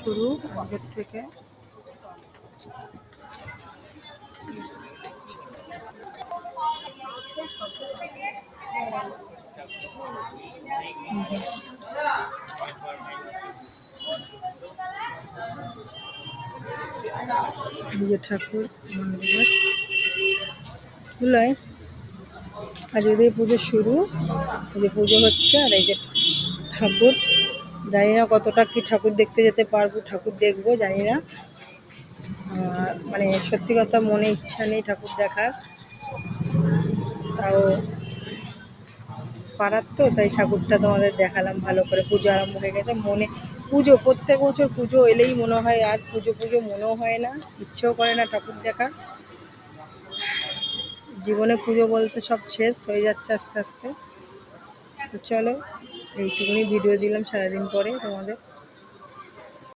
শুরু আজকের থেকে। যে ঠাকুর মন্দিরের আজকে দিয়ে পুজো শুরু। এই যে পুজো হচ্ছে, আর এই যে ঠাকুর। জানি না কতটা কি ঠাকুর দেখতে যেতে পারবো, ঠাকুর দেখবো জানি না। মানে সত্যি কথা মনে ইচ্ছা নেই ঠাকুর দেখার, তাও পাড়ার তো, তাই ঠাকুরটা তোমাদের দেখালাম ভালো করে। পুজো আরম্ভ হয়ে গেছে। মনে পুজো, প্রত্যেক বছর পুজো এলেই মনে হয়, আর পুজো মনেও হয় না, ইচ্ছেও করে না ঠাকুর দেখার। জীবনে পুজো বলতে সব শেষ হয়ে যাচ্ছে আস্তে আস্তে। তো চলো, এইটুকুনি ভিডিও দিলাম সারাদিন পরে তোমাদের।